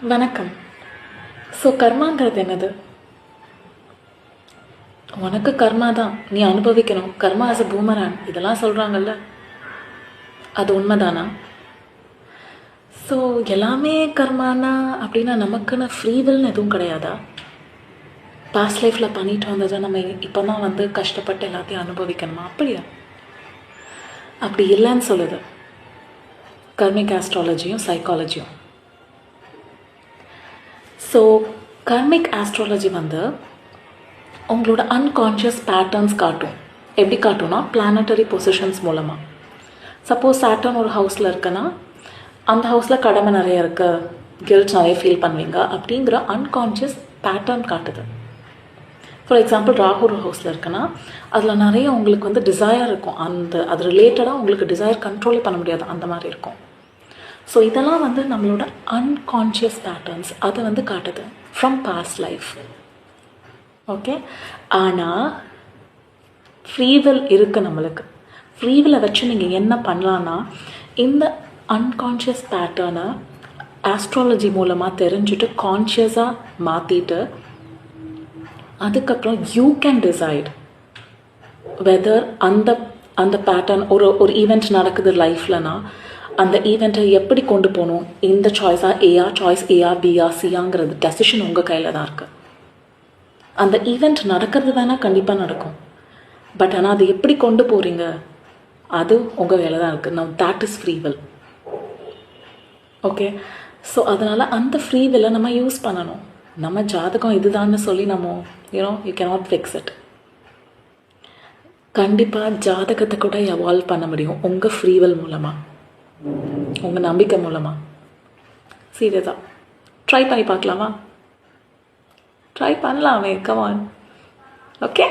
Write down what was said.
வணக்கம். ஸோ கர்மாங்கிறது என்னது? உனக்கு கர்மா தான், நீ அனுபவிக்கணும். கர்மா ஆஸ் அ பூமரான் இதெல்லாம் சொல்கிறாங்கல்ல, அது உண்மைதானா? ஸோ எல்லாமே கர்மானா அப்படின்னா நமக்குன்னு ஃப்ரீவில்னு எதுவும் கிடையாதா? பாஸ்ட் லைஃப்பில் பண்ணிட்டு வந்ததை நம்ம இப்போ தான் கஷ்டப்பட்டு எல்லாத்தையும் அனுபவிக்கணுமா? அப்படியா? அப்படி இல்லைன்னு சொல்லுது கர்மிக் ஆஸ்ட்ராலஜியும் சைக்காலஜியும். ஸோ கர்மிக் ஆஸ்ட்ராலஜி உங்களோட அன்கான்ஷியஸ் பேட்டர்ன்ஸ் காட்டும். எப்படி காட்டும்னா, பிளானட்டரி பொசிஷன்ஸ் மூலமாக. சப்போஸ் சாட்டர்ன் ஒரு ஹவுஸில் இருக்குன்னா, அந்த ஹவுஸில் கடமை நிறைய இருக்குது, கில்ட் நிறைய ஃபீல் பண்ணுவீங்க அப்படிங்கிற அன்கான்ஷியஸ் பேட்டர்ன் காட்டுது. ஃபார் எக்ஸாம்பிள், ராகு ஒரு ஹவுஸில் இருக்குன்னா அதில் நிறைய உங்களுக்கு டிசையர் இருக்கும். அது ரிலேட்டடாக உங்களுக்கு டிசையர் கண்ட்ரோலே பண்ண முடியாது, அந்த மாதிரி இருக்கும். ஸோ இதெல்லாம் நம்மளோட அன்கான்ஷியஸ் பேட்டர்ன்ஸ் அதை காட்டுது ஃப்ரம் பாஸ்ட் லைஃப். ஓகே, ஆனால் ஃப்ரீவில் இருக்குது நம்மளுக்கு. ஃப்ரீவில் வச்சு நீங்கள் என்ன பண்ணலான்னா, இந்த அன்கான்ஷியஸ் பேட்டர்னை ஆஸ்ட்ராலஜி மூலமாக தெரிஞ்சுட்டு கான்ஷியஸாக மாற்றிட்டு, அதுக்கப்புறம் யூ கேன் டிசைட் வெதர் அந்த பேட்டர்ன் ஒரு ஈவெண்ட் நடக்குது லைஃப்லனா, அந்த ஈவெண்ட்டை எப்படி கொண்டு போகணும், இந்த சாய்ஸ் ஏஆ பிஆ சியாங்கிறது டெசிஷன் உங்கள் கையில் தான் இருக்குது. அந்த ஈவெண்ட் நடக்கிறது வேணால் கண்டிப்பாக நடக்கும், பட் ஆனால் அது எப்படி கொண்டு போகிறீங்க அது உங்கள் வேலை தான் இருக்குது. Now that is free will. Okay, so அதனால் அந்த ஃப்ரீ வில்லை நம்ம யூஸ் பண்ணணும். நம்ம ஜாதகம் இதுதான்னு சொல்லி நம்ம யூ கேனாட் ஃபிக்ஸ் இட். கண்டிப்பாக ஜாதகத்தை கூட எவால்வ் பண்ண முடியும் உங்கள் ஃப்ரீ வில் மூலமாக, உங்கள் நம்பிக்கை மூலமாக. சீரியஸாக ட்ரை பண்ணி பார்க்கலாமா? ட்ரை பண்ணலாமே, கம் ஆன். ஓகே.